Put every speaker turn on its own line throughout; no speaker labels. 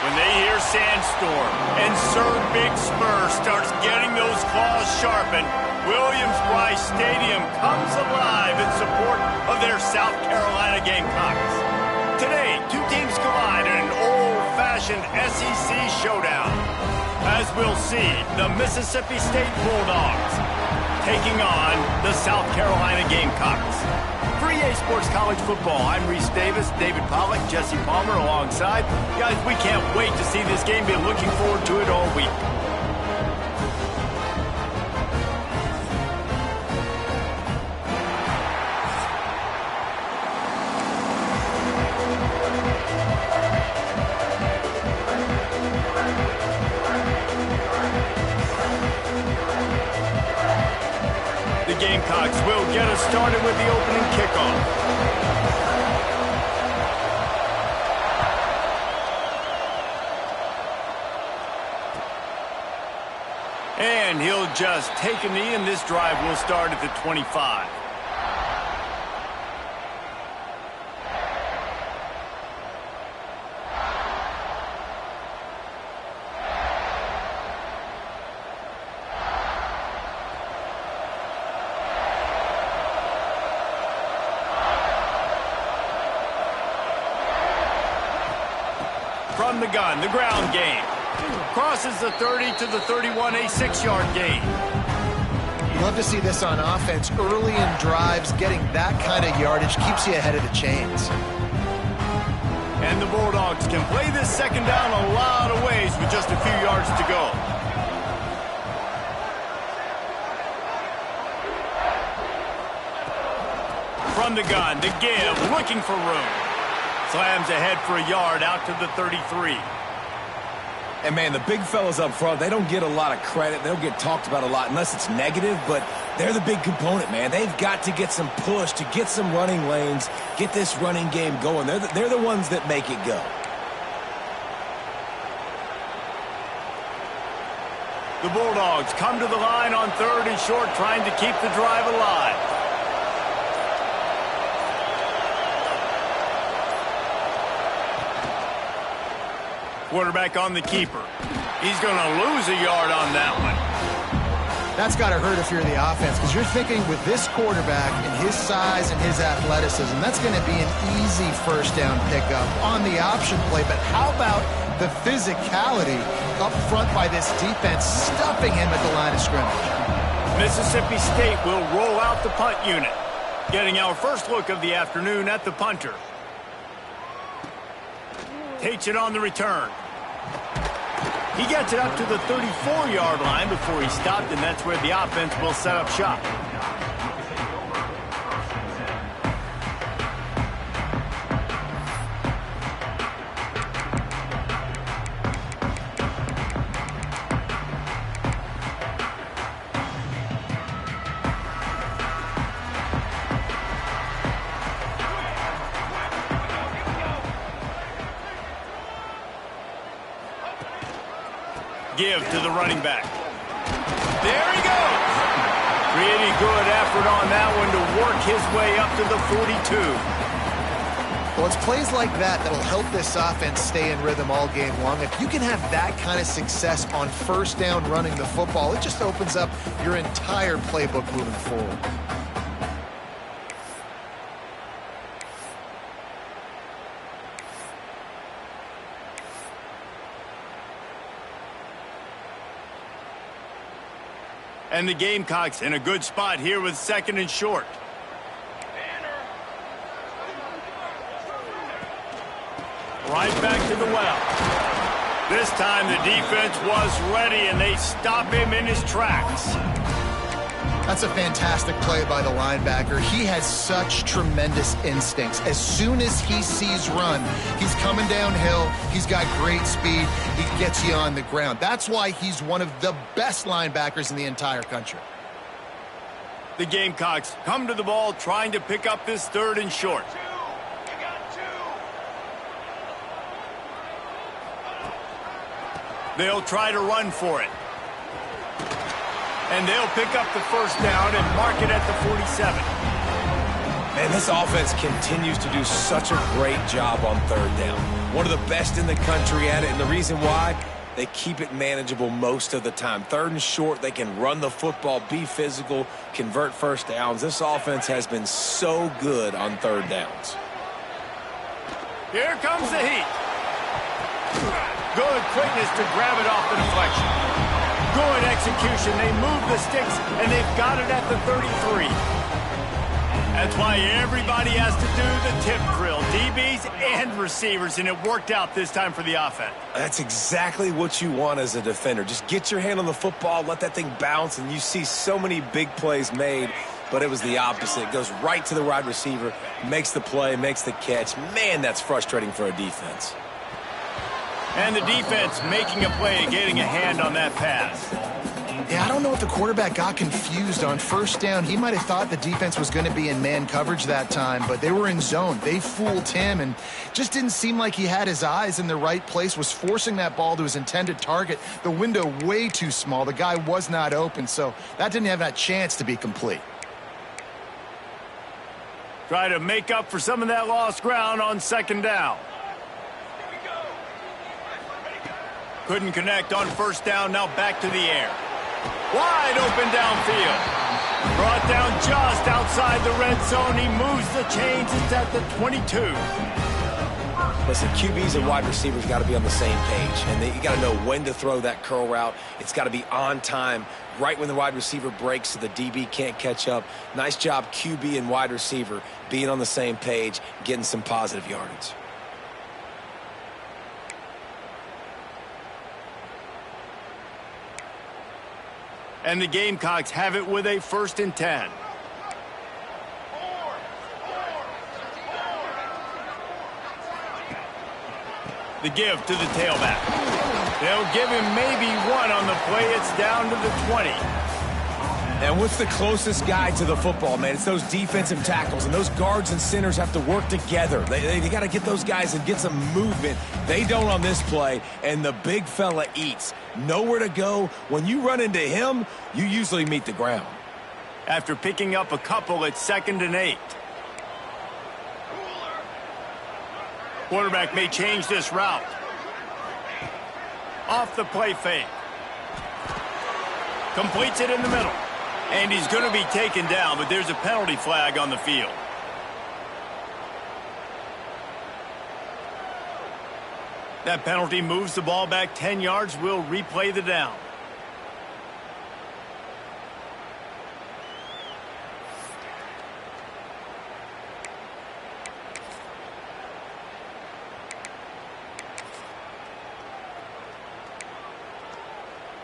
When they hear Sandstorm and Sir Big Spur starts getting those claws sharpened, Williams-Brice Stadium comes alive in support of their South Carolina Gamecocks. Today, two teams collide in an old-fashioned SEC showdown. As we'll see, the Mississippi State Bulldogs taking on the South Carolina Gamecocks. For EA Sports College Football, I'm Reese Davis, David Pollack, Jesse Palmer alongside. Guys, we can't wait to see this game. Been looking forward to it all week. The Gamecocks will get us started with the opening kickoff. And he'll just take a knee, and this drive will start at the 25. From the gun, the ground game. Crosses the 30 to the 31, a 6-yard gain.
Love to see this on offense. Early in drives, getting that kind of yardage keeps you ahead of the chains.
And the Bulldogs can play this second down a lot of ways with just a few yards to go. From the gun, the give, looking for room. Slams ahead for a yard out to the 33.
And, man, the big fellas up front, they don't get a lot of credit. They don't get talked about a lot unless it's negative, but they're the big component, man. They've got to get some push, to get some running lanes, get this running game going. They're the ones that make it go.
The Bulldogs come to the line on 3rd and short, trying to keep the drive alive. Quarterback on the keeper. He's going to lose a yard on that one.
That's got to hurt if you're the offense, because you're thinking with this quarterback and his size and his athleticism, that's going to be an easy first down pickup on the option play. But how about the physicality up front by this defense, stuffing him at the line of scrimmage?
Mississippi State will roll out the punt unit. Getting our first look of the afternoon at the punter. Takes it on the return. He gets it up to the 34-yard line before he stopped, and that's where the offense will set up shop. Give to the running back. There he goes. Pretty good effort on that one to work his way up to the 42.
Well, it's plays like that that'll help this offense stay in rhythm all game long. If you can have that kind of success on first down running the football, it just opens up your entire playbook moving forward.
And the Gamecocks in a good spot here with 2nd and short. Right back to the well. This time the defense was ready, and they stop him in his tracks.
That's a fantastic play by the linebacker. He has such tremendous instincts. As soon as he sees run, he's coming downhill. He's got great speed. He gets you on the ground. That's why he's one of the best linebackers in the entire country.
The Gamecocks come to the ball trying to pick up this 3rd and short. They'll try to run for it. And they'll pick up the first down and mark it at the 47.
Man, this offense continues to do such a great job on third down. One of the best in the country at it, and the reason why, they keep it manageable most of the time. Third and short, they can run the football, be physical, convert first downs. This offense has been so good on third downs.
Here comes the heat. Good quickness to grab it off the deflection. Good execution. They move the sticks, and they've got it at the 33. That's why everybody has to do the tip drill, DBs and receivers, and it worked out this time for the offense.
That's exactly what you want as a defender. Just get your hand on the football, let that thing bounce, and you see so many big plays made, but it was the opposite. It goes right to the wide receiver, makes the play, makes the catch. Man, that's frustrating for a defense.
And the defense making a play and getting a hand on that pass.
Yeah, I don't know if the quarterback got confused on first down. He might have thought the defense was going to be in man coverage that time, but they were in zone. They fooled him and just didn't seem like he had his eyes in the right place, was forcing that ball to his intended target. The window way too small. The guy was not open, so that didn't have that chance to be complete.
Try to make up for some of that lost ground on second down. Couldn't connect on first down, now back to the air. Wide open downfield. Brought down just outside the red zone. He moves the chains. It's at the 22.
Listen, QBs and wide receivers got to be on the same page, and you got to know when to throw that curl route. It's got to be on time, right when the wide receiver breaks so the DB can't catch up. Nice job, QB and wide receiver, being on the same page, getting some positive yardage.
And the Gamecocks have it with a 1st and 10. The give to the tailback. They'll give him maybe one on the play. It's down to the 20.
And what's the closest guy to the football, man? It's those defensive tackles, and those guards and centers have to work together. They got to get those guys and get some movement. They don't on this play, and the big fella eats. Nowhere to go. When you run into him, you usually meet the ground.
After picking up a couple, it's 2nd and 8. Quarterback may change this route. Off the play fake. Completes it in the middle. And he's going to be taken down, but there's a penalty flag on the field. That penalty moves the ball back 10 yards. We'll replay the down.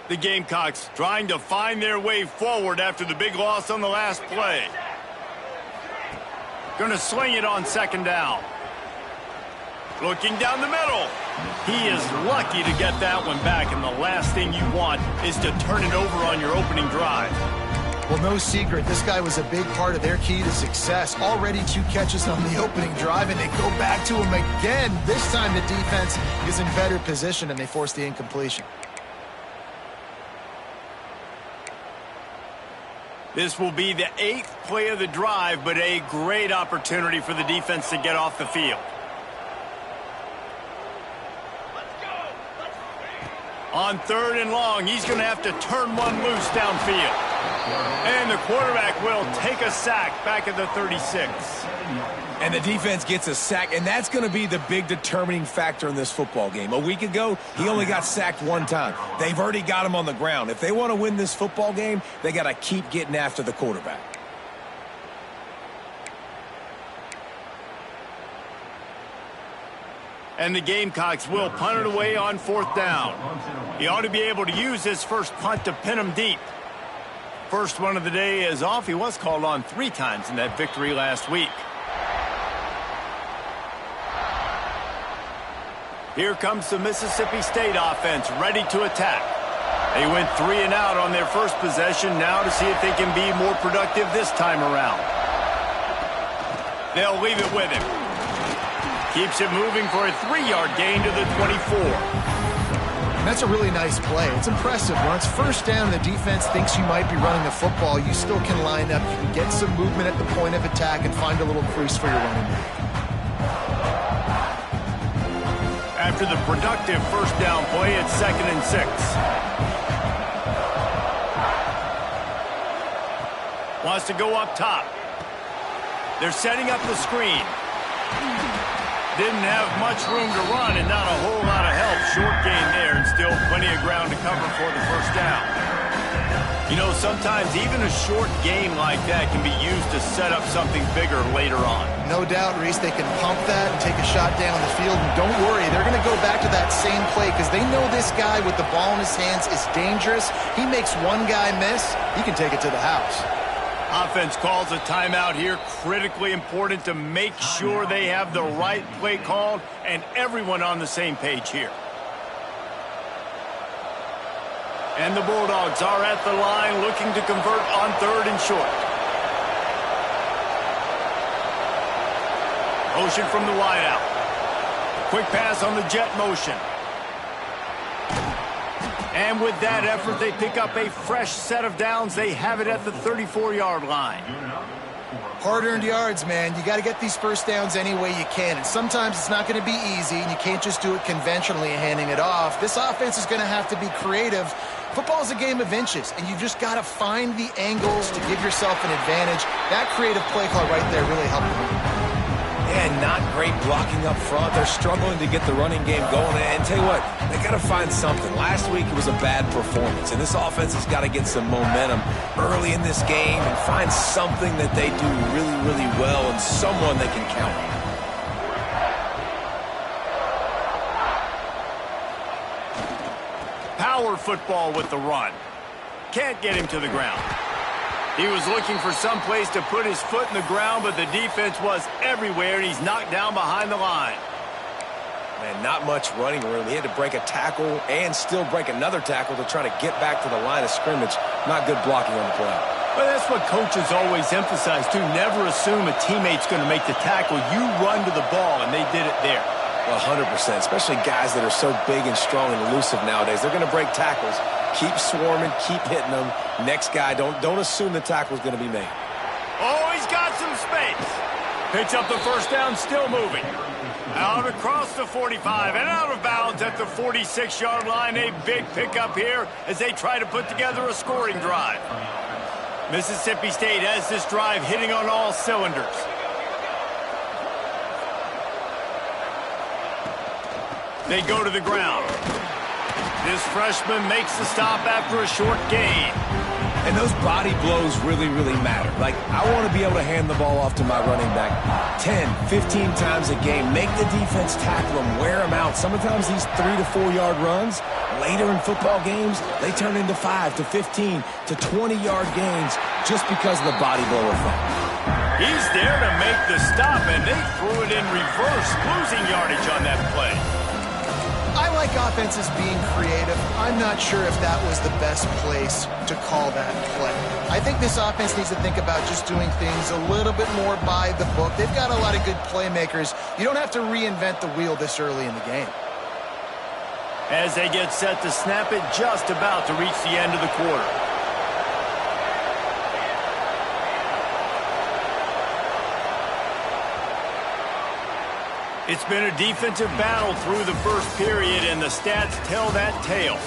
The Gamecocks trying to find their way forward after the big loss on the last play. Going to sling it on 2nd down. Looking down the middle. He is lucky to get that one back, and the last thing you want is to turn it over on your opening drive.
Well, no secret, this guy was a big part of their key to success. Already 2 catches on the opening drive, and they go back to him again. This time the defense is in better position, and they force the incompletion.
This will be the 8th play of the drive, but a great opportunity for the defense to get off the field. On 3rd and long, he's going to have to turn one loose downfield. And the quarterback will take a sack back at the 36.
And the defense gets a sack, and that's going to be the big determining factor in this football game. A week ago, he only got sacked 1 time. They've already got him on the ground. If they want to win this football game, they got to keep getting after the quarterback.
And the Gamecocks will punt it away on 4th down. He ought to be able to use his first punt to pin him deep. First one of the day is off. He was called on 3 times in that victory last week. Here comes the Mississippi State offense, ready to attack. They went 3 and out on their first possession, now to see if they can be more productive this time around. They'll leave it with him. Keeps it moving for a 3-yard gain to the 24.
And that's a really nice play. It's impressive. When it's first down, the defense thinks you might be running the football. You still can line up. You can get some movement at the point of attack and find a little crease for your running back.
After the productive first down play, it's 2nd and 6. Wants to go up top. They're setting up the screen. Didn't have much room to run and not a whole lot of help. Short gain there and still plenty of ground to cover for the first down. You know, sometimes even a short gain like that can be used to set up something bigger later on.
No doubt, Reese, they can pump that and take a shot down the field. And don't worry, they're going to go back to that same play because they know this guy with the ball in his hands is dangerous. He makes one guy miss, he can take it to the house.
Offense calls a timeout here. Critically important to make sure they have the right play called and everyone on the same page here. And the Bulldogs are at the line looking to convert on 3rd and short. Motion from the wideout. Quick pass on the jet motion. And with that effort, they pick up a fresh set of downs. They have it at the 34-yard line.
Hard-earned yards, man. You got to get these first downs any way you can. And sometimes it's not going to be easy, and you can't just do it conventionally handing it off. This offense is going to have to be creative. Football is a game of inches, and you've just got to find the angles to give yourself an advantage. That creative play call right there really helped them.
Yeah, not great blocking up front. They're struggling to get the running game going. And tell you what, they got to find something. Last week it was a bad performance, and this offense has got to get some momentum early in this game and find something that they do really, really well and someone they can count on.
Power football with the run. Can't get him to the ground. He was looking for some place to put his foot in the ground, but the defense was everywhere, and he's knocked down behind the line.
Man, not much running room. He had to break a tackle and still break another tackle to try to get back to the line of scrimmage. Not good blocking on the play.
Well, that's what coaches always emphasize, too. Never assume a teammate's going to make the tackle. You run to the ball, and they did it there.
Well, 100%, especially guys that are so big and strong and elusive nowadays. They're going to break tackles. Keep swarming, keep hitting them. Next guy, don't assume the tackle's going to be made.
Oh, he's got some space. Picks up the first down, still moving. Out across the 45 and out of bounds at the 46-yard line. A big pickup here as they try to put together a scoring drive. Mississippi State has this drive hitting on all cylinders. They go to the ground. This freshman makes the stop after a short gain.
And those body blows really, really matter. Like, I want to be able to hand the ball off to my running back 10, 15 times a game. Make the defense tackle him, wear him out. Sometimes these 3 to 4 yard runs, later in football games, they turn into 5 to 15 to 20-yard gains just because of the body blow effect.
He's there to make the stop, and they threw it in reverse, losing yardage on that play.
I like offenses being creative. I'm not sure if that was the best place to call that play. I think this offense needs to think about just doing things a little bit more by the book. They've got a lot of good playmakers. You don't have to reinvent the wheel this early in the game.
As they get set to snap it, just about to reach the end of the quarter. It's been a defensive battle through the first period, and the stats tell that tale.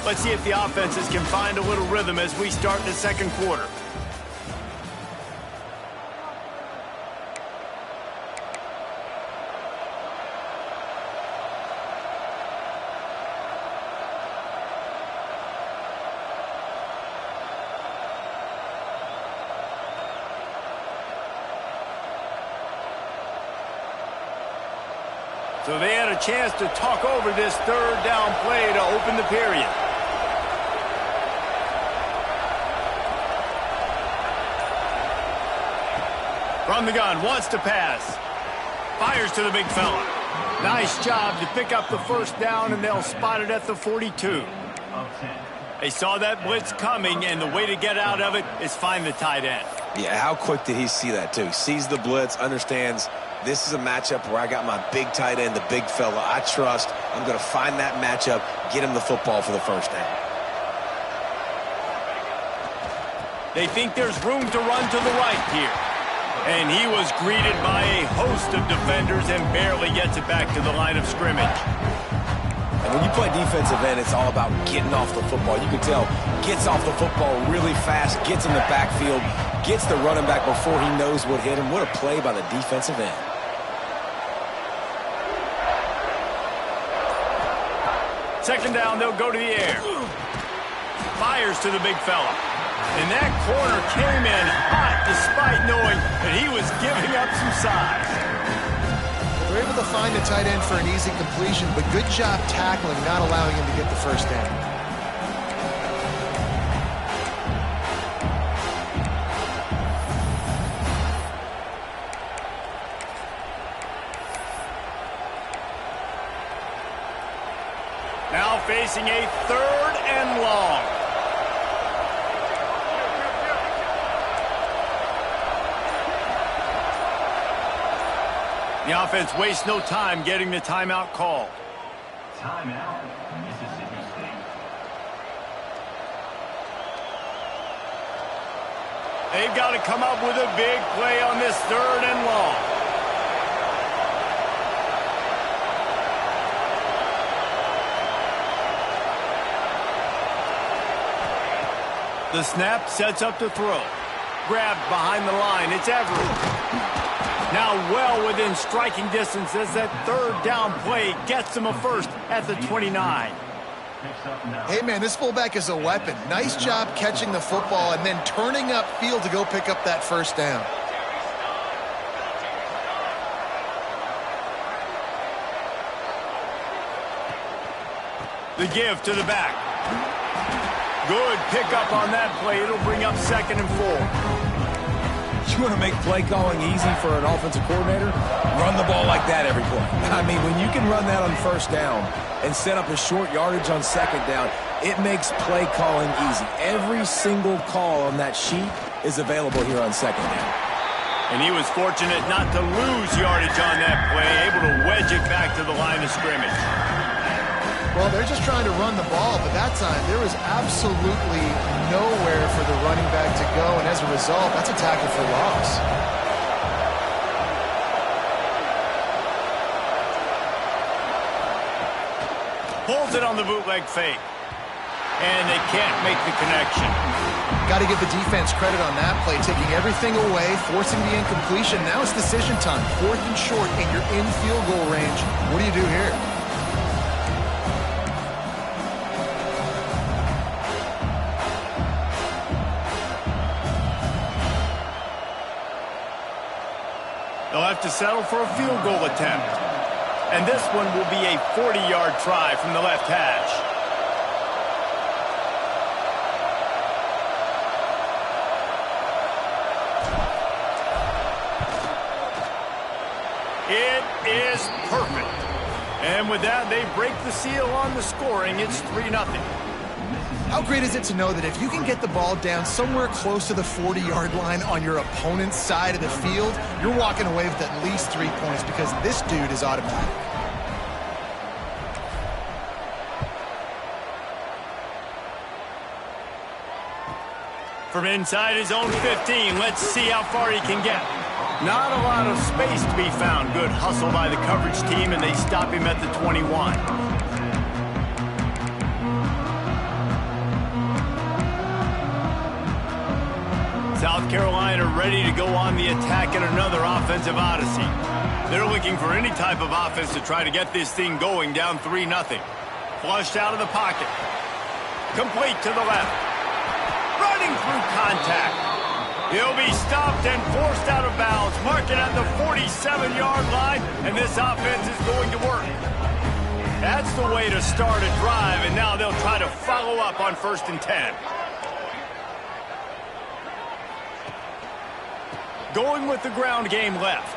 Let's see if the offenses can find a little rhythm as we start the second quarter. So they had a chance to talk over this third down play to open the period. From the gun, wants to pass. Fires to the big fella. Nice job to pick up the first down, and they'll spot it at the 42. They saw that blitz coming, and the way to get out of it is find the tight end.
Yeah, how quick did he see that, too? Sees the blitz, understands This is a matchup where I got my big tight end, the big fella. I trust. I'm going to find that matchup, get him the football for the first down.
They think there's room to run to the right here. And he was greeted by a host of defenders and barely gets it back to the line of scrimmage.
And when you play defensive end, it's all about getting off the football. You can tell, gets off the football really fast, gets in the backfield, gets the running back before he knows what hit him. What a play by the defensive end.
Second down, they'll go to the air. Fires to the big fella. And that corner came in hot despite knowing that he was giving up some size.
They're able to find a tight end for an easy completion, but good job tackling, not allowing him to get the first down.
Now facing a 3rd and long. The offense wastes no time getting the timeout call.
Timeout, Mississippi State.
They've got to come up with a big play on this 3rd and long. The snap sets up the throw. Grabbed behind the line. It's Everett. Now well within striking distance as that 3rd down play gets him a first at the 29.
Hey, man, this fullback is a weapon. Nice job catching the football and then turning upfield to go pick up that first down.
The give to the back. Good pickup on that play. It'll bring up 2nd and 4.
You want to make play calling easy for an offensive coordinator? Run the ball like that every play. I mean, when you can run that on first down and set up a short yardage on 2nd down, it makes play calling easy. Every single call on that sheet is available here on 2nd down.
And he was fortunate not to lose yardage on that play, able to wedge it back to the line of scrimmage.
Well, they're just trying to run the ball, but that time there was absolutely nowhere for the running back to go, and as a result, that's a tackle for loss.
Pulls it on the bootleg fake. And they can't make the connection.
Got to give the defense credit on that play, taking everything away, forcing the incompletion. Now it's decision time. 4th and short, and you're in field goal range. What do you do here?
They'll have to settle for a field goal attempt. And this one will be a 40-yard try from the left hash. It is perfect. And with that, they break the seal on the scoring. It's 3-0.
How great is it to know that if you can get the ball down somewhere close to the 40-yard line on your opponent's side of the field, you're walking away with at least 3 points because this dude is automatic.
From inside his own 15, let's see how far he can get. Not a lot of space to be found. Good hustle by the coverage team, and they stop him at the 21. South Carolina ready to go on the attack in another offensive odyssey. They're looking for any type of offense to try to get this thing going down 3-0. Flushed out of the pocket. Complete to the left. Running through contact. He'll be stopped and forced out of bounds. Marking at the 47-yard line, and this offense is going to work. That's the way to start a drive, and now they'll try to follow up on 1st and 10. Going with the ground game left.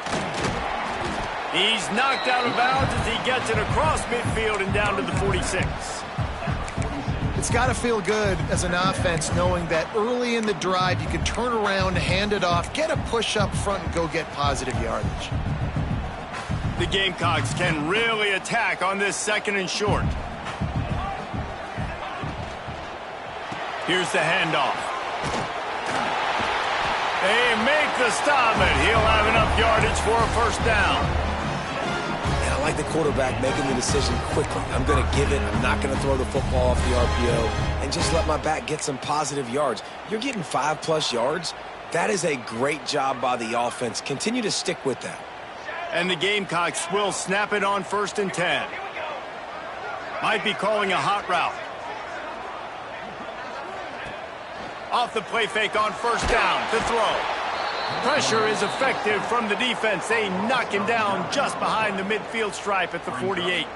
He's knocked out of bounds as he gets it across midfield and down to the 46.
It's got to feel good as an offense knowing that early in the drive you can turn around, hand it off, get a push up front, and go get positive yardage.
The Gamecocks can really attack on this 2nd and short. Here's the handoff. They make the stop, and he'll have enough yardage for a first down.
And I like the quarterback making the decision quickly. I'm going to give it. I'm not going to throw the football off the RPO and just let my back get some positive yards. You're getting 5+ yards. That is a great job by the offense. Continue to stick with that.
And the Gamecocks will snap it on 1st and 10. Might be calling a hot route. Off the play fake on 1st down to throw. Pressure is effective from the defense. They knock him down just behind the midfield stripe at the 48.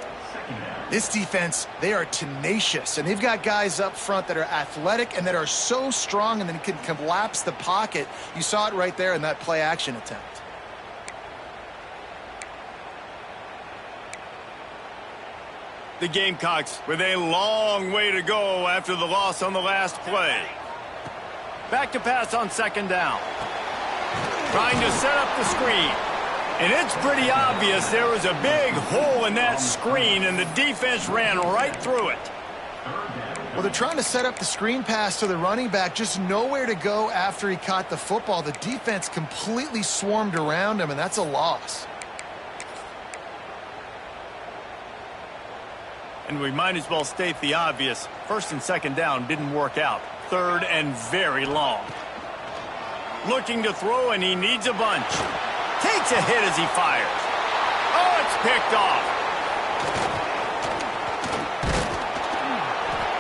This defense, they are tenacious, and they've got guys up front that are athletic and that are so strong and then can collapse the pocket. You saw it right there in that play-action attempt.
The Gamecocks with a long way to go after the loss on the last play. Back to pass on 2nd down. Trying to set up the screen. And it's pretty obvious there was a big hole in that screen, and the defense ran right through it.
Well, they're trying to set up the screen pass to the running back, just nowhere to go after he caught the football. The defense completely swarmed around him, and that's a loss.
And we might as well state the obvious. 1st and 2nd down didn't work out. 3rd and very long. Looking to throw, and he needs a bunch. Takes a hit as he fires. Oh, it's picked off.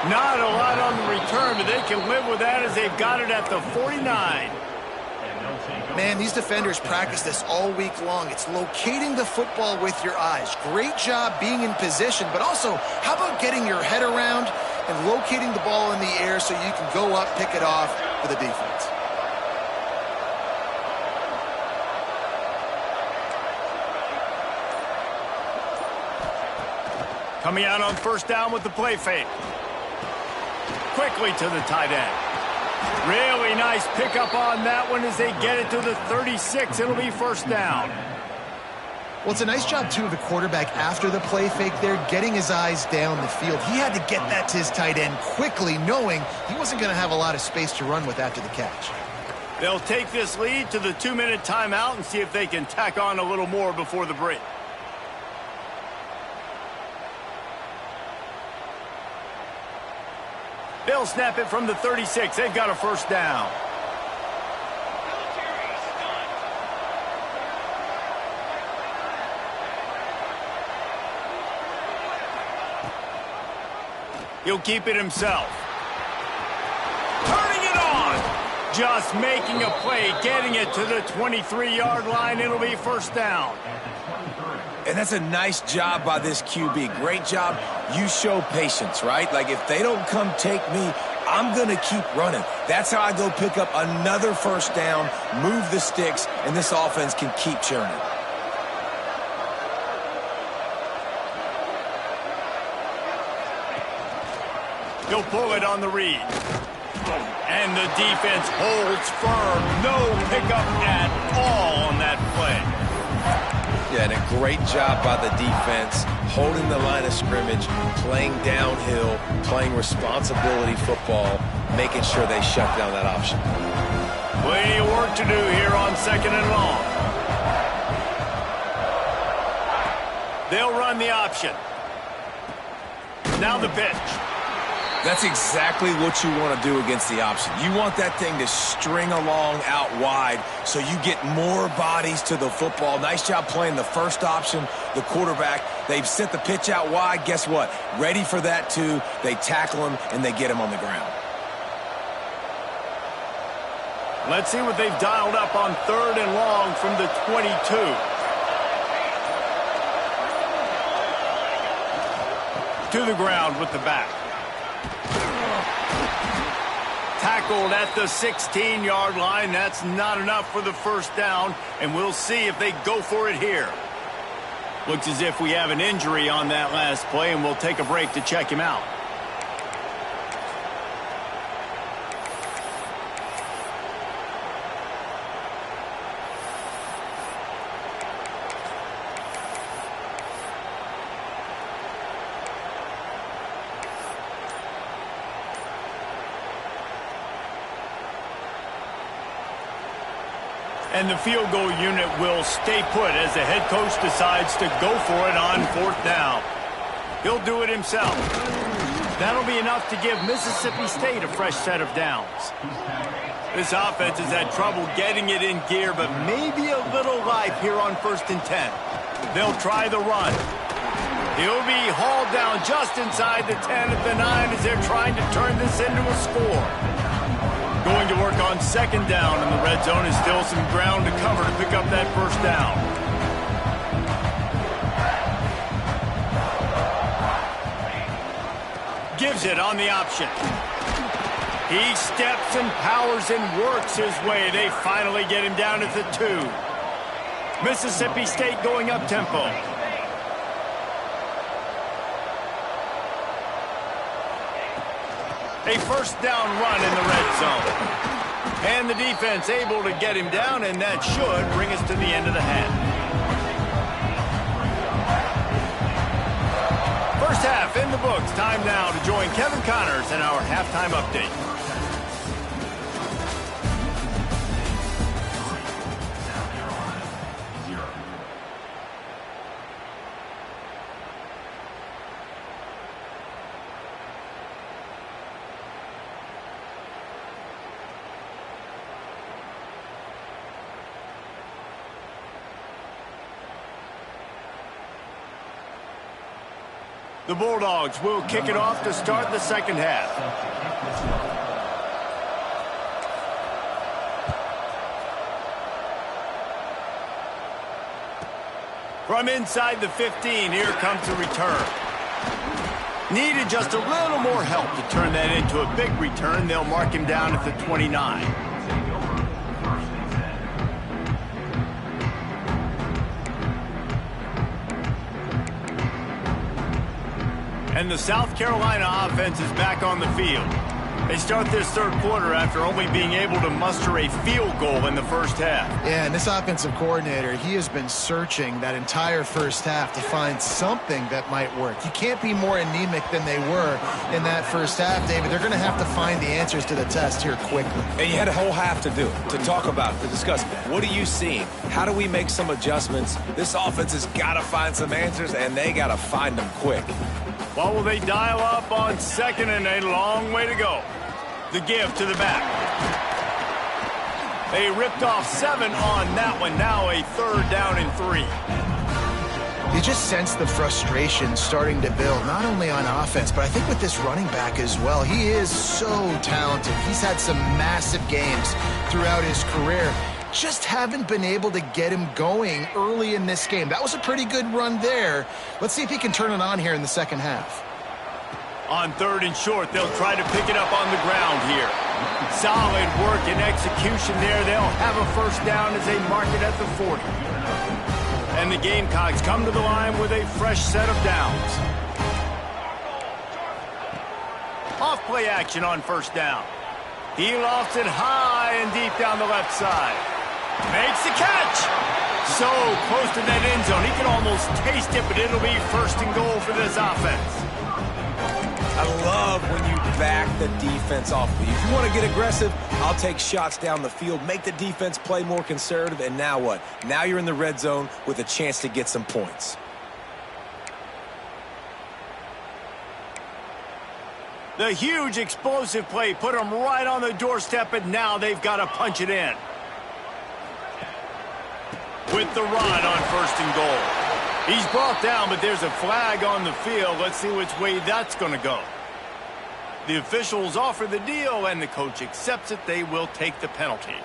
Not a lot on the return, but they can live with that as they've got it at the 49.
Man, these defenders practice this all week long. It's locating the football with your eyes. Great job being in position, but also, how about getting your head around and locating the ball in the air so you can go up, pick it off for the defense.
Coming out on 1st down with the play fake. Quickly to the tight end. Really nice pickup on that one as they get it to the 36. It'll be 1st down.
Well, it's a nice job, too, of the quarterback after the play fake there, getting his eyes down the field. He had to get that to his tight end quickly, knowing he wasn't going to have a lot of space to run with after the catch.
They'll take this lead to the 2-minute timeout and see if they can tack on a little more before the break. They'll snap it from the 36. They've got a 1st down. He'll keep it himself. Turning it on. Just making a play, getting it to the 23-yard line. It'll be 1st down.
And that's a nice job by this QB. Great job. You show patience, right? Like, if they don't come take me, I'm going to keep running. That's how I go pick up another 1st down, move the sticks, and this offense can keep churning.
He'll pull it on the read. And the defense holds firm. No pickup at all on that play.
Yeah, and a great job by the defense, holding the line of scrimmage, playing downhill, playing responsibility football, making sure they shut down that option.
Plenty of work to do here on 2nd and long. They'll run the option. Now the pitch.
That's exactly what you want to do against the option. You want that thing to string along out wide so you get more bodies to the football. Nice job playing the 1st option, the quarterback. They've sent the pitch out wide. Guess what? Ready for that, too. They tackle him, and they get him on the ground.
Let's see what they've dialed up on 3rd and long from the 22. To the ground with the back. Tackled at the 16-yard line. That's not enough for the 1st down, and we'll see if they go for it here. Looks as if we have an injury on that last play, and we'll take a break to check him out. And the field goal unit will stay put as the head coach decides to go for it on 4th down. He'll do it himself. That'll be enough to give Mississippi State a fresh set of downs. This offense has had trouble getting it in gear, but maybe a little life here on 1st and 10. They'll try the run. He'll be hauled down just inside the 10 at the 9 as they're trying to turn this into a score. Going to work on 2nd down, and the red zone is still some ground to cover to pick up that 1st down. Gives it on the option. He steps and powers and works his way. They finally get him down at the 2. Mississippi State going up tempo. A 1st down run in the red zone. And the defense able to get him down, and that should bring us to the end of the half. First half in the books. Time now to join Kevin Connors in our halftime update. The Bulldogs will kick it off to start the 2nd half. From inside the 15, here comes the return. Needed just a little more help to turn that into a big return. They'll mark him down at the 29. And the South Carolina offense is back on the field. They start this 3rd quarter after only being able to muster a field goal in the 1st half.
Yeah, and this offensive coordinator, he has been searching that entire 1st half to find something that might work. You can't be more anemic than they were in that 1st half, David. They're going to have to find the answers to the test here quickly.
And you had a whole half to do it, to talk about, to discuss. What are you seeing? How do we make some adjustments? This offense has got to find some answers, and they got to find them quick.
What will they dial up on 2nd and a long way to go? The give to the back. They ripped off 7 on that one. Now a 3rd down and 3.
You just sense the frustration starting to build, not only on offense, but I think with this running back as well. He is so talented. He's had some massive games throughout his career. Just haven't been able to get him going early in this game. That was a pretty good run there. Let's see if he can turn it on here in the 2nd half.
On 3rd and short, they'll try to pick it up on the ground here. Solid work and execution there. They'll have a 1st down as they mark it at the 40. And the Gamecocks come to the line with a fresh set of downs. Off play action on 1st down. He lofts it high and deep down the left side. Makes the catch. So close to that end zone. He can almost taste it, but it'll be 1st and goal for this offense.
I love when you back the defense off. If you want to get aggressive, I'll take shots down the field, make the defense play more conservative, and now what? Now you're in the red zone with a chance to get some points.
The huge explosive play put them right on the doorstep, and now they've got to punch it in. With the run on 1st and goal. He's brought down, but there's a flag on the field. Let's see which way that's going to go. The officials offer the deal, and the coach accepts it. They will take the penalty.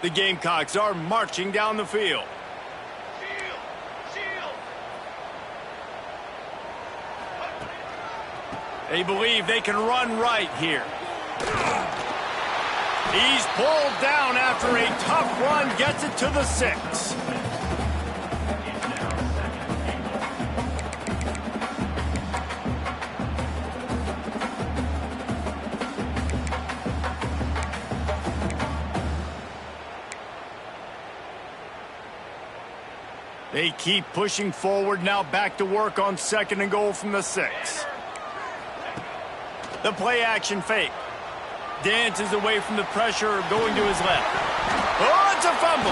The Gamecocks are marching down the field. They believe they can run right here. He's pulled down after a tough run, gets it to the 6. They keep pushing forward, now back to work on 2nd and goal from the 6. The play action fake. Dances away from the pressure, going to his left. Oh, it's a fumble.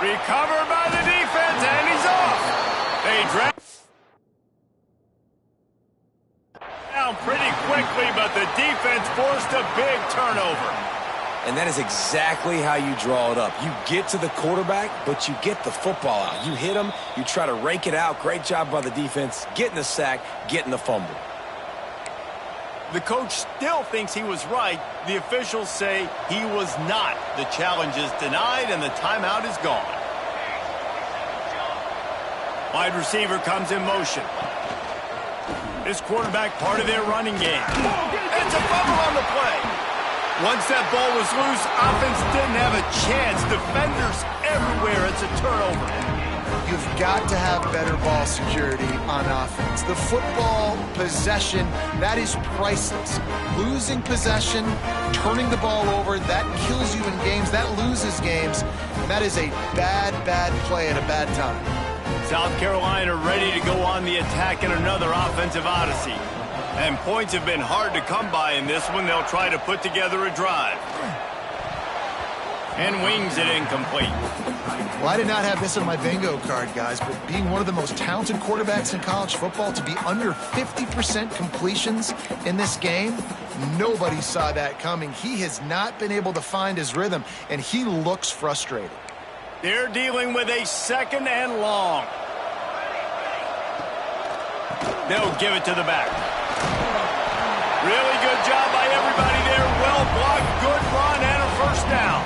Recovered by the defense, and he's off. They drag down pretty quickly, but the defense forced a big turnover.
And that is exactly how you draw it up. You get to the quarterback, but you get the football out. You hit him, you try to rake it out. Great job by the defense, getting the sack, getting the fumble.
The coach still thinks he was right. The officials say he was not. The challenge is denied, and the timeout is gone. Wide receiver comes in motion. This quarterback part of their running game. It's a fumble on the play. Once that ball was loose, offense didn't have a chance. Defenders everywhere. It's a turnover.
You've got to have better ball security on offense. The football possession, that is priceless. Losing possession, turning the ball over, that kills you in games. That loses games. That is a bad, bad play at a bad time.
South Carolina ready to go on the attack in another offensive odyssey. And points have been hard to come by in this one. They'll try to put together a drive. And wings it incomplete.
Well, I did not have this on my bingo card, guys, but being one of the most talented quarterbacks in college football, to be under 50% completions in this game, nobody saw that coming. He has not been able to find his rhythm, and he looks frustrated.
They're dealing with a 2nd and long. They'll give it to the back. Really good job by everybody there. Well blocked, good run, and a first down.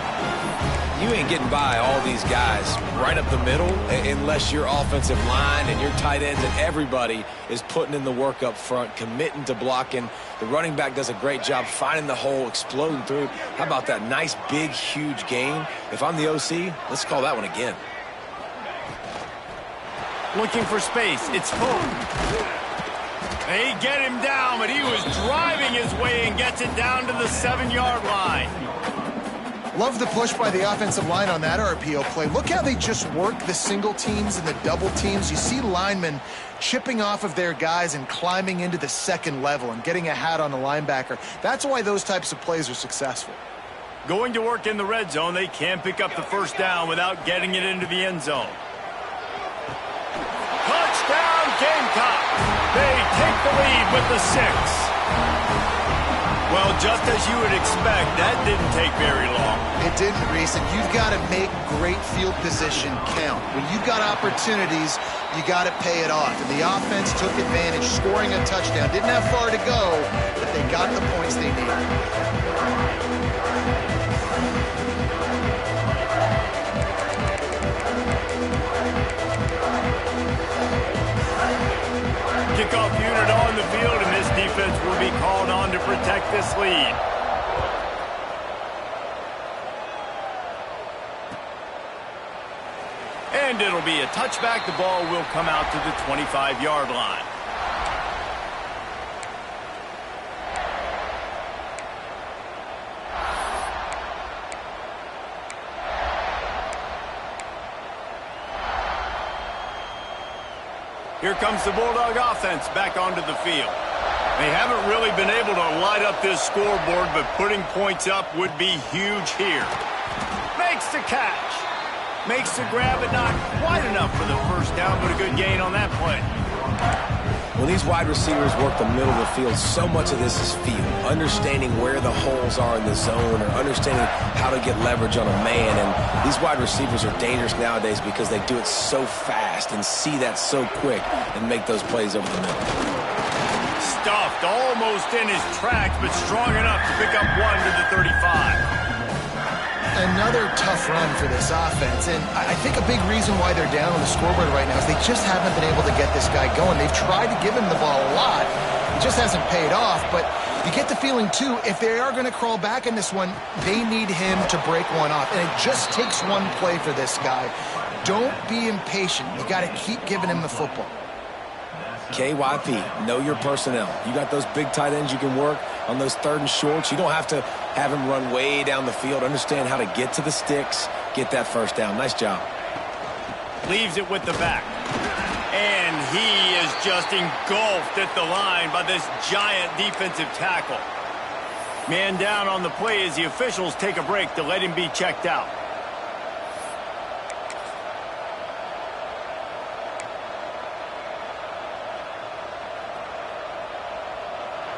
You ain't getting by all these guys right up the middle unless your offensive line and your tight ends and everybody is putting in the work up front, committing to blocking. The running back does a great job finding the hole, exploding through. How about that nice, big, huge gain? If I'm the OC, let's call that one again.
Looking for space. It's Hope. They get him down, but he was driving his way and gets it down to the 7-yard line.
Love the push by the offensive line on that RPO play. Look how they just work the single teams and the double teams. You see linemen chipping off of their guys and climbing into the 2nd level and getting a hat on the linebacker. That's why those types of plays are successful.
Going to work in the red zone. They can't pick up the first down without getting it into the end zone. Touchdown, Gamecock. They take the lead with the 6. Well, just as you would expect, that didn't take very long.
It didn't, Reese, and you've got to make great field position count. When you've got opportunities, you got to pay it off. And the offense took advantage, scoring a touchdown. Didn't have far to go, but they got the points they needed.
Kickoff unit on the field, and this defense will be called on to protect this lead. And it'll be a touchback. The ball will come out to the 25-yard line. Here comes the Bulldog offense back onto the field. They haven't really been able to light up this scoreboard, but putting points up would be huge here. Makes the catch. Makes the grab, but not quite enough for the first down, but a good gain on that play.
When these wide receivers work the middle of the field, so much of this is feel. Understanding where the holes are in the zone or understanding how to get leverage on a man. And these wide receivers are dangerous nowadays because they do it so fast and see that so quick and make those plays over the middle.
Stuffed almost in his tracks, but strong enough to pick up one to the 35.
Another tough run for this offense, and I think a big reason why they're down on the scoreboard right now is they just haven't been able to get this guy going. They've tried to give him the ball a lot. It just hasn't paid off, but you get the feeling, too, if they are going to crawl back in this one, they need him to break one off, and it just takes one play for this guy. Don't be impatient. You got to keep giving him the football.
KYP, know your personnel. You got those big tight ends you can work on those 3rd and shorts. You don't have to have him run way down the field. Understand how to get to the sticks, get that first down. Nice job.
Leaves it with the back. And he is just engulfed at the line by this giant defensive tackle. Man down on the play as the officials take a break to let him be checked out.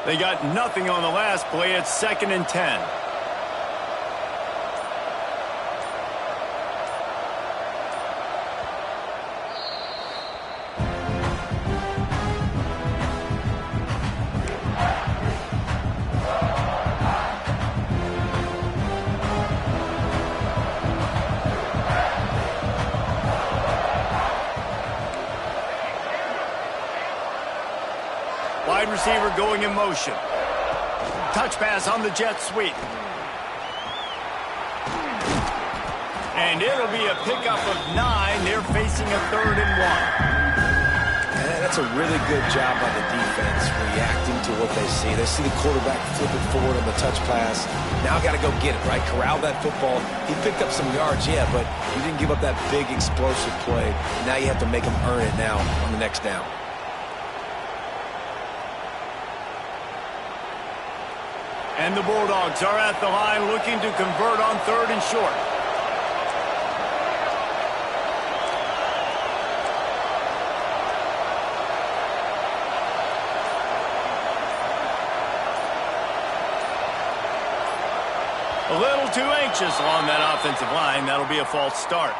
They got nothing on the last play. It's 2nd and 10. Wide receiver going in motion. Touch pass on the jet sweep. And it'll be a pickup of 9. They're facing a 3rd and 1.
That's a really good job by the defense, reacting to what they see. They see the quarterback flip it forward on the touch pass. Now got to go get it, right? Corral that football. He picked up some yards, yeah, but you didn't give up that big explosive play. Now you have to make him earn it now on the next down.
And the Bulldogs are at the line looking to convert on 3rd and short. A little too anxious along that offensive line. That'll be a false start.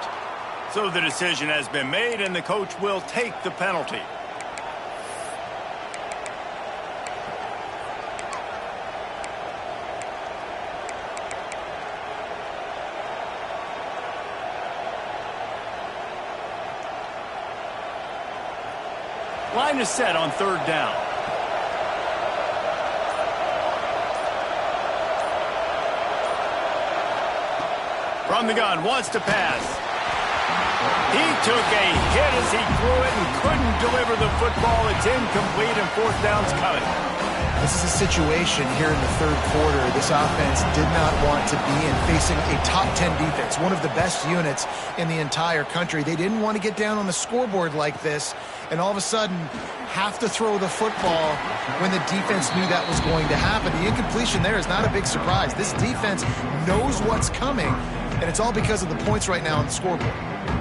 So the decision has been made, and the coach will take the penalty. Line is set on 3rd down. From the gun, wants to pass. He took a hit as he threw it and couldn't deliver the football. It's incomplete and 4th down's coming.
This is a situation here in the 3rd quarter this offense did not want to be in, facing a top 10 defense, one of the best units in the entire country. They didn't want to get down on the scoreboard like this and all of a sudden have to throw the football when the defense knew that was going to happen. The incompletion there is not a big surprise. This defense knows what's coming, and it's all because of the points right now on the scoreboard.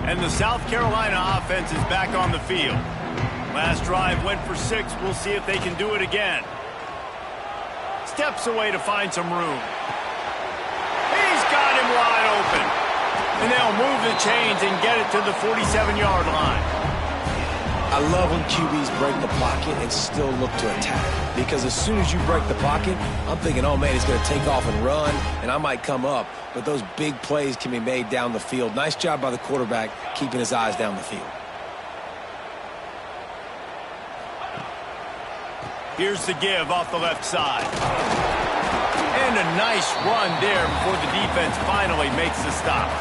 And the South Carolina offense is back on the field. Last drive went for 6. We'll see if they can do it again. Steps away to find some room. He's got him wide open. And they'll move the chains and get it to the 47-yard line.
I love when QBs break the pocket and still look to attack. Because as soon as you break the pocket, I'm thinking, oh, man, he's going to take off and run, and I might come up. But those big plays can be made down the field. Nice job by the quarterback keeping his eyes down the field.
Here's the give off the left side. And a nice run there before the defense finally makes the stop.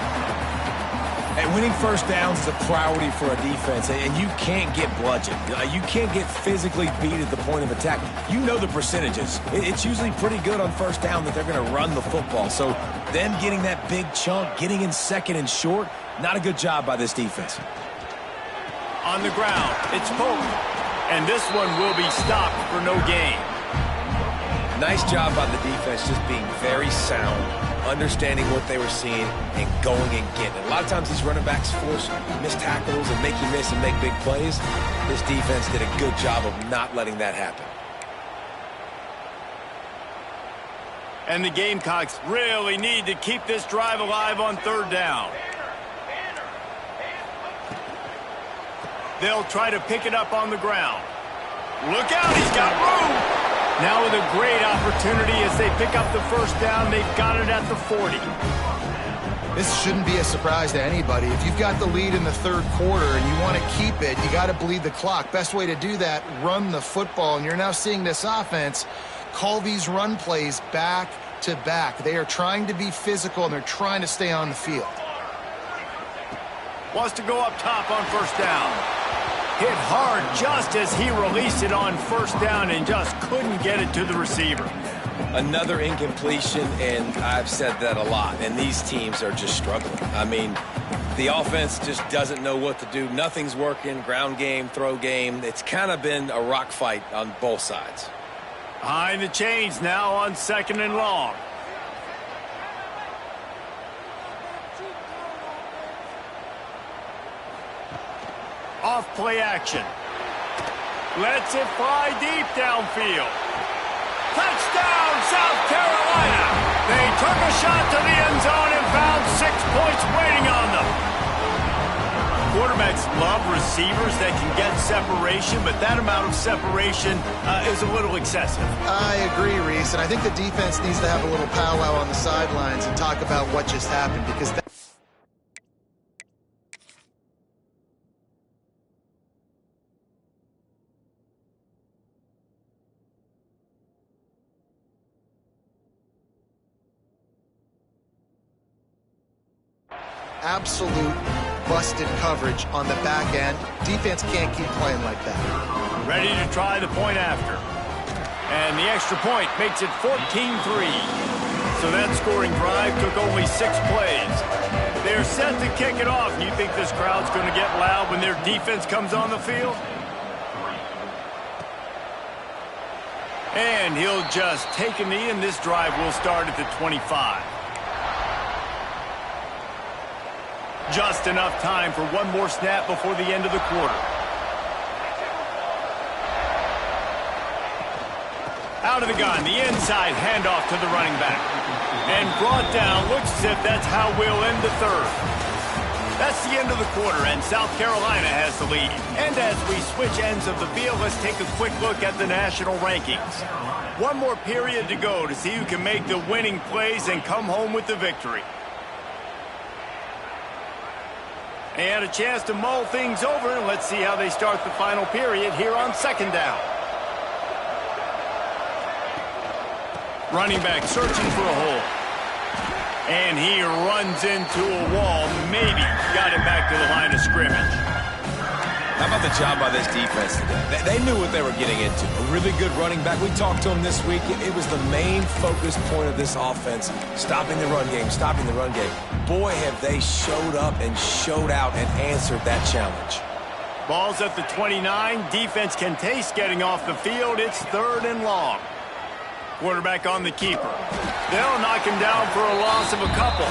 And winning first downs is a priority for a defense, and you can't get bludgeoned. You can't get physically beat at the point of attack. You know the percentages. It's usually pretty good on first down that they're going to run the football. So them getting that big chunk, getting in 2nd and short, not a good job by this defense.
On the ground, it's Polk. And this one will be stopped for no gain.
Nice job by the defense just being very sound, understanding what they were seeing, and going and getting it. A lot of times these running backs force missed tackles and make you miss and make big plays. This defense did a good job of not letting that happen.
And the Gamecocks really need to keep this drive alive on 3rd down. They'll try to pick it up on the ground. Look out, he's got room. Now with a great opportunity as they pick up the first down, they've got it at the 40.
This shouldn't be a surprise to anybody. If you've got the lead in the 3rd quarter and you want to keep it, you got to bleed the clock. Best way to do that, run the football. And you're now seeing this offense call these run plays back to back. They are trying to be physical, and they're trying to stay on the field.
Wants to go up top on first down. Hit hard just as he released it on first down and just couldn't get it to the receiver.
Another incompletion, and I've said that a lot, and these teams are just struggling. I mean, The offense just doesn't know what to do. Nothing's working. Ground game, throw game. It's kind of been a rock fight on both sides.
Behind the chains now on 2nd and long. Off play action. Lets it fly deep downfield. Touchdown, South Carolina! They took a shot to the end zone and found 6 points waiting on them. Quarterbacks love receivers that can get separation, but that amount of separation is a little excessive.
I agree, Reese, and I think the defense needs to have a little powwow on the sidelines and talk about what just happened, because absolute busted coverage on the back end. Defense can't keep playing like that.
Ready to try the point after. And the extra point makes it 14-3. So that scoring drive took only 6 plays. They're set to kick it off. You think this crowd's going to get loud when their defense comes on the field? And he'll just take a knee, and this drive will start at the 25. Just enough time for one more snap before the end of the quarter. Out of the gun, the inside handoff to the running back. And brought down, looks as if that's how we'll end the third. That's the end of the quarter, and South Carolina has the lead. And as we switch ends of the field, let's take a quick look at the national rankings. One more period to go to see who can make the winning plays and come home with the victory. And a chance to mull things over. Let's see how they start the final period here on 2nd down. Running back searching for a hole. And he runs into a wall. Maybe got it back to the line of scrimmage.
How about the job by this defense today? They knew what they were getting into. A really good running back. We talked to him this week. It was the main focus point of this offense. Stopping the run game, stopping the run game. Boy, have they showed up and showed out and answered that challenge.
Ball's at the 29. Defense can taste getting off the field. It's 3rd and long. Quarterback on the keeper. They'll knock him down for a loss of a couple.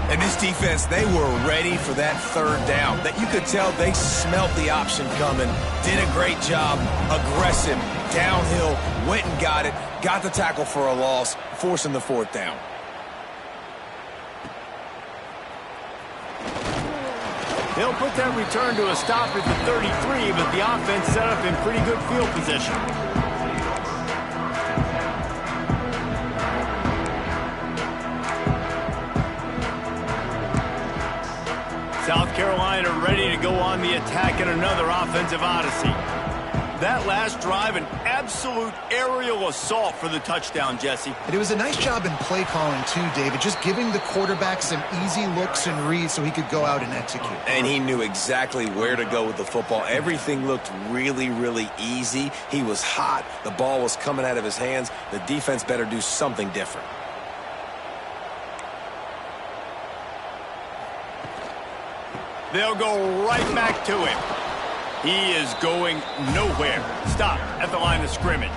And this defense, they were ready for that 3rd down. That you could tell they smelt the option coming. Did a great job. Aggressive. Downhill. Went and got it. Got the tackle for a loss. Forcing the 4th down.
They'll put that return to a stop at the 33, but the offense set up in pretty good field position. South Carolina ready to go on the attack in another offensive odyssey. That last drive, an absolute aerial assault for the touchdown, Jesse.
And it was a nice job in play calling too, David, just giving the quarterback some easy looks and reads so he could go out and execute.
And he knew exactly where to go with the football. Everything looked really, really easy. He was hot. The ball was coming out of his hands. The defense better do something different.
They'll go right back to him. He is going nowhere. Stop at the line of scrimmage.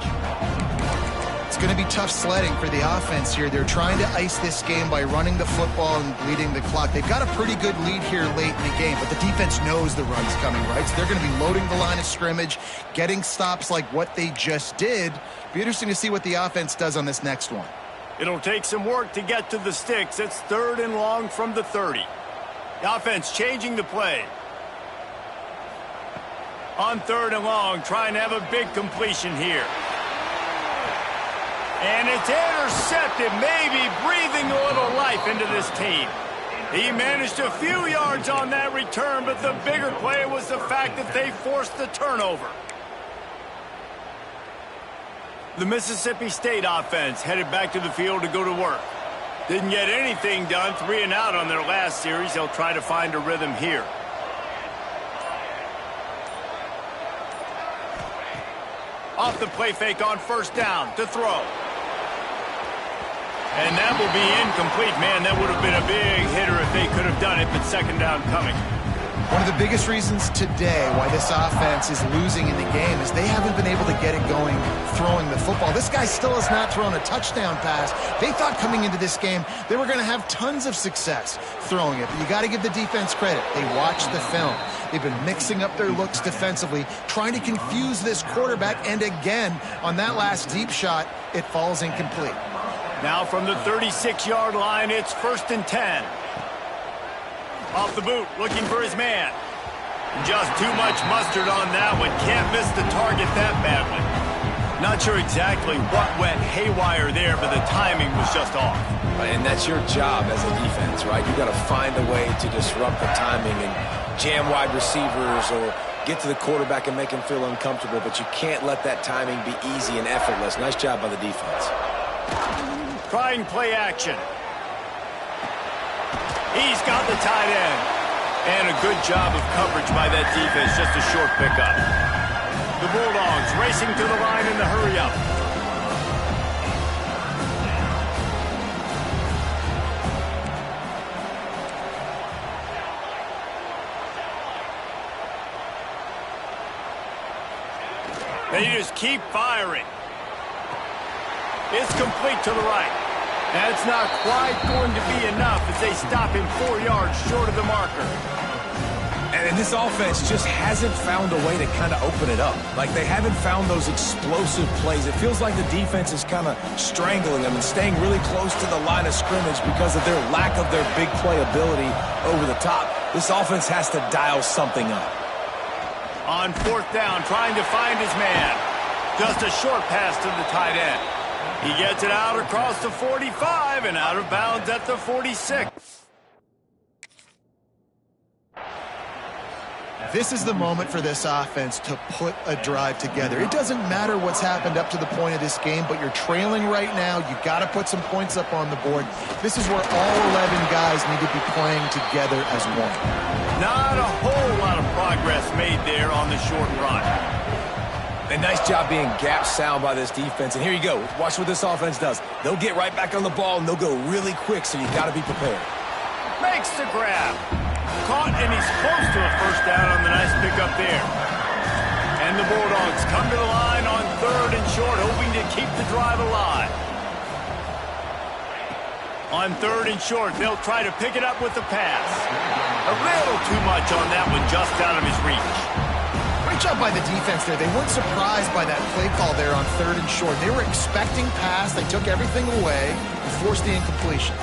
It's going to be tough sledding for the offense here. They're trying to ice this game by running the football and bleeding the clock. They've got a pretty good lead here late in the game, but the defense knows the run's coming, right? So they're going to be loading the line of scrimmage, getting stops like what they just did. Be interesting to see what the offense does on this next one.
It'll take some work to get to the sticks. It's 3rd and long from the 30. The offense changing the play. On 3rd and long, trying to have a big completion here. And it's intercepted, maybe breathing a little life into this team. He managed a few yards on that return, but the bigger play was the fact that they forced the turnover. The Mississippi State offense headed back to the field to go to work. Didn't get anything done, 3 and out on their last series. They'll try to find a rhythm here. Off the play fake on 1st down to throw. And that will be incomplete. Man, that would have been a big hitter if they could have done it, but second down coming.
One of the biggest reasons today why this offense is losing in the game is they haven't been able to get it going throwing the football. This guy still has not thrown a touchdown pass. They thought coming into this game they were going to have tons of success throwing it. But you got to give the defense credit. They watched the film. They've been mixing up their looks defensively, trying to confuse this quarterback. And again, on that last deep shot, it falls incomplete.
Now from the 36-yard line, it's 1st and 10. Off the boot, looking for his man. Just too much mustard on that one. Can't miss the target that badly. Not sure exactly what went haywire there, but the timing was just off.
And that's your job as a defense, right? You got to find a way to disrupt the timing and jam wide receivers or get to the quarterback and make him feel uncomfortable, but you can't let that timing be easy and effortless. Nice job by the defense.
Trying play action. He's got the tight end. And a good job of coverage by that defense. Just a short pickup. The Bulldogs racing to the line in the hurry-up. They just keep firing. It's complete to the right. That's not quite going to be enough as they stop him 4 yards short of the marker.
And this offense just hasn't found a way to kind of open it up. Like, they haven't found those explosive plays. It feels like the defense is kind of strangling them and staying really close to the line of scrimmage because of their lack of their big play ability over the top. This offense has to dial something up.
On 4th down, trying to find his man. Just a short pass to the tight end. He gets it out across the 45 and out of bounds at the 46.
This is the moment for this offense to put a drive together. It doesn't matter what's happened up to the point of this game, but you're trailing right now. You got to put some points up on the board. This is where all 11 guys need to be playing together as one.
Not a whole lot of progress made there on the short run.
A nice job being gap sound by this defense. And here you go. Watch what this offense does. They'll get right back on the ball, and they'll go really quick, so you got to be prepared.
Makes the grab. Caught, and he's close to a 1st down on the nice pickup there. And the Bulldogs come to the line on 3rd and short, hoping to keep the drive alive. On 3rd and short, they'll try to pick it up with the pass. A little too much on that one, just out of his reach.
Great job by the defense there. They weren't surprised by that play call there on 3rd and short. They were expecting pass. They took everything away and forced the incompletion.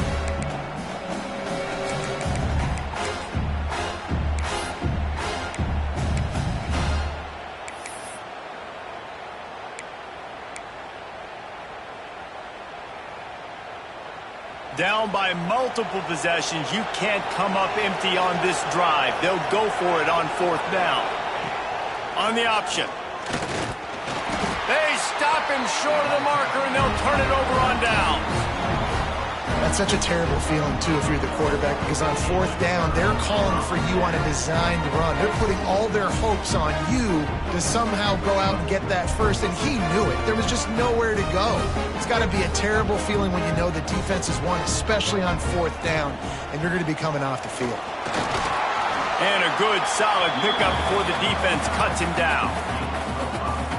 Down by multiple possessions, you can't come up empty on this drive. They'll go for it on 4th down. On the option. They stop him short of the marker, and they'll turn it over on downs.
That's such a terrible feeling, too, if you're the quarterback, because on 4th down, they're calling for you on a designed run. They're putting all their hopes on you to somehow go out and get that first, and he knew it. There was just nowhere to go. It's got to be a terrible feeling when you know the defense has won, especially on 4th down, and you're going to be coming off the field.
And a good, solid pickup before the defense cuts him down.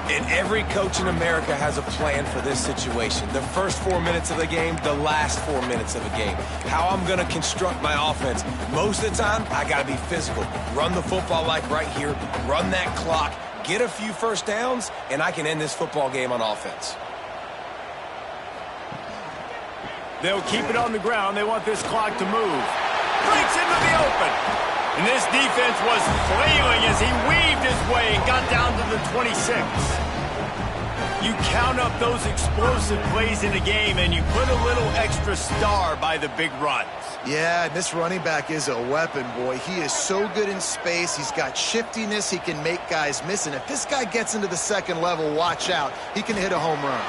And every coach in America has a plan for this situation. The first 4 minutes of the game, the last 4 minutes of the game. How I'm going to construct my offense. Most of the time, I got to be physical. Run the football like right here. Run that clock. Get a few 1st downs, and I can end this football game on offense.
They'll keep it on the ground. They want this clock to move. Breaks into the open. And this defense was flailing as he weaved his way and got down to the 26. You count up those explosive plays in a game, and you put a little extra star by the big runs.
Yeah, this running back is a weapon, boy. He is so good in space. He's got shiftiness. He can make guys miss. And if this guy gets into the 2nd level, watch out. He can hit a home run.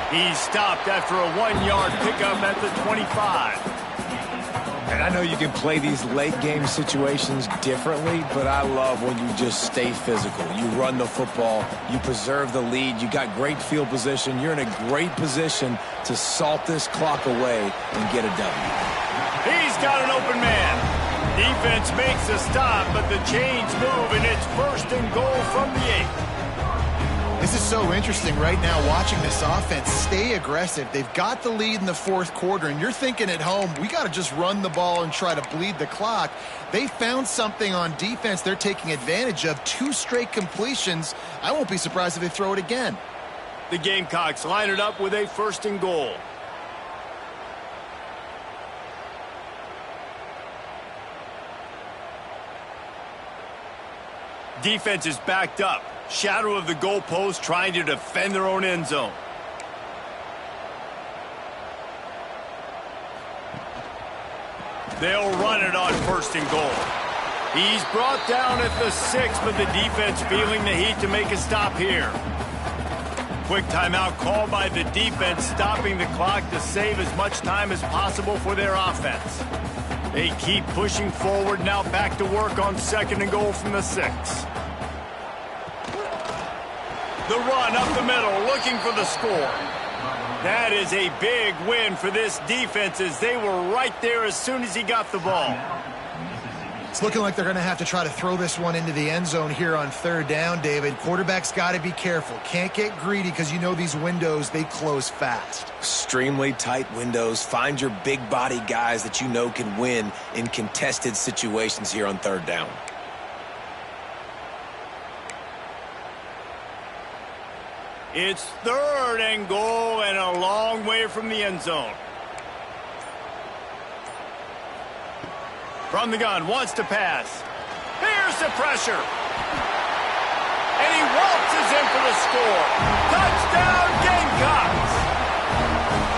He's stopped after a 1-yard pickup at the 25.
And I know you can play these late-game situations differently, but I love when you just stay physical. You run the football, you preserve the lead, you got great field position, you're in a great position to salt this clock away and get a W.
He's got an open man. Defense makes a stop, but the chains move, and it's 1st and goal from the 8.
This is so interesting right now watching this offense stay aggressive. They've got the lead in the 4th quarter, and you're thinking at home, we got to just run the ball and try to bleed the clock. They found something on defense they're taking advantage of. 2 straight completions. I won't be surprised if they throw it again.
The Gamecocks line it up with a 1st and goal. Defense is backed up. Shadow of the goalpost, trying to defend their own end zone. They'll run it on 1st and goal. He's brought down at the 6, but the defense feeling the heat to make a stop here. Quick timeout called by the defense, stopping the clock to save as much time as possible for their offense. They keep pushing forward, now back to work on 2nd and goal from the 6. The run up the middle, looking for the score. That is a big win for this defense, as they were right there as soon as he got the ball.
It's looking like they're going to have to try to throw this one into the end zone here on 3rd down, David. Quarterback's got to be careful. Can't get greedy because you know these windows, they close fast.
Extremely tight windows. Find your big body guys that you know can win in contested situations here on 3rd down.
It's 3rd and goal and a long way from the end zone. From the gun, wants to pass. Here's the pressure. And he waltzes in for the score. Touchdown, Gamecocks!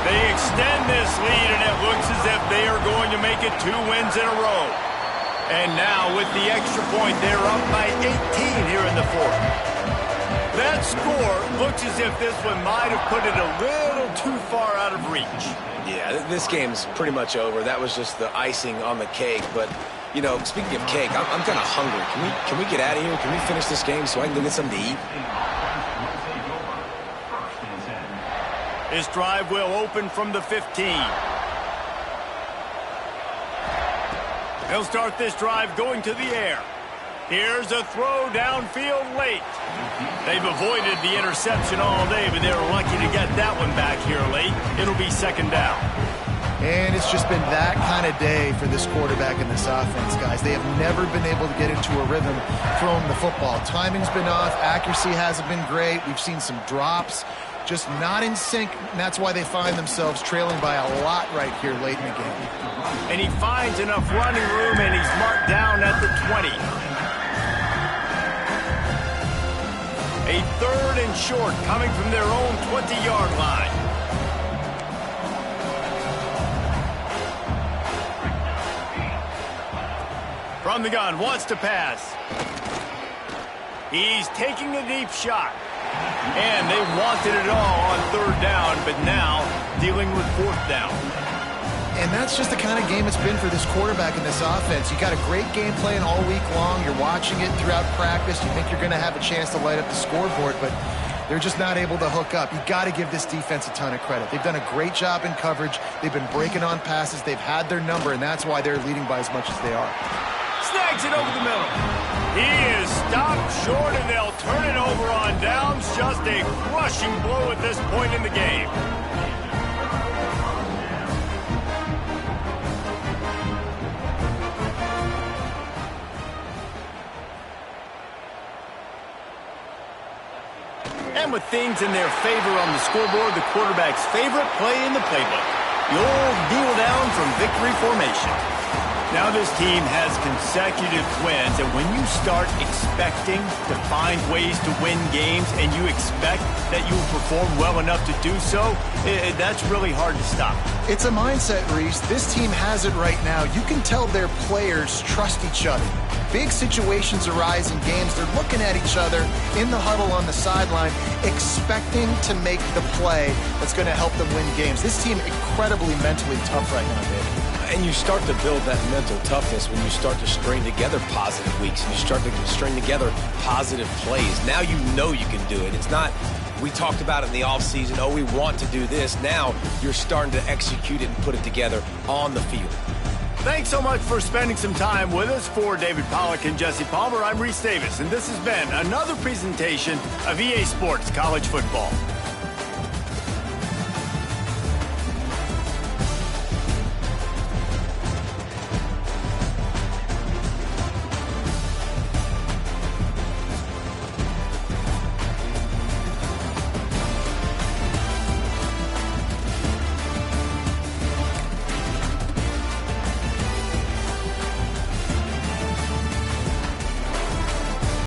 They extend this lead, and it looks as if they are going to make it 2 wins in a row. And now, with the extra point, they're up by 18 here in the 4th. That score looks as if this one might have put it a little too far out of reach.
Yeah, this game's pretty much over. That was just the icing on the cake. But, you know, speaking of cake, I'm kind of hungry. Can we get out of here? Can we finish this game so I can go get something to eat?
This drive will open from the 15. They'll start this drive going to the air. Here's a throw downfield late. They've avoided the interception all day, but they're lucky to get that one back here late. It'll be 2nd down.
And it's just been that kind of day for this quarterback and this offense, guys. They have never been able to get into a rhythm throwing the football. Timing's been off. Accuracy hasn't been great. We've seen some drops. Just not in sync, and that's why they find themselves trailing by a lot right here late in the game.
And he finds enough running room, and he's marked down at the 20. A 3rd and short coming from their own 20-yard line. From the gun, wants to pass. He's taking a deep shot. And they wanted it all on 3rd down, but now dealing with 4th down.
And that's just the kind of game it's been for this quarterback and this offense. You got a great game plan all week long. You're watching it throughout practice. You think you're going to have a chance to light up the scoreboard, but they're just not able to hook up. You got to give this defense a ton of credit. They've done a great job in coverage. They've been breaking on passes. They've had their number, and that's why they're leading by as much as they are.
Snags it over the middle. He is stopped short, and they'll turn it over on downs. Just a crushing blow at this point in the game. And with things in their favor on the scoreboard, the quarterback's favorite play in the playbook. The old kneel down from victory formation. Now this team has consecutive wins, and when you start expecting to find ways to win games and you expect that you will perform well enough to do so, that's really hard to stop.
It's a mindset, Reese. This team has it right now. You can tell their players trust each other. Big situations arise in games. They're looking at each other in the huddle on the sideline, expecting to make the play that's going to help them win games. This team incredibly mentally tough right now, Dave.
And you start to build that mental toughness when you start to string together positive weeks and you start to string together positive plays. Now you know you can do it. It's not, we talked about it in the offseason, oh, we want to do this. Now you're starting to execute it and put it together on the field.
Thanks so much for spending some time with us. For David Pollack and Jesse Palmer, I'm Reese Davis, and this has been another presentation of EA Sports College Football.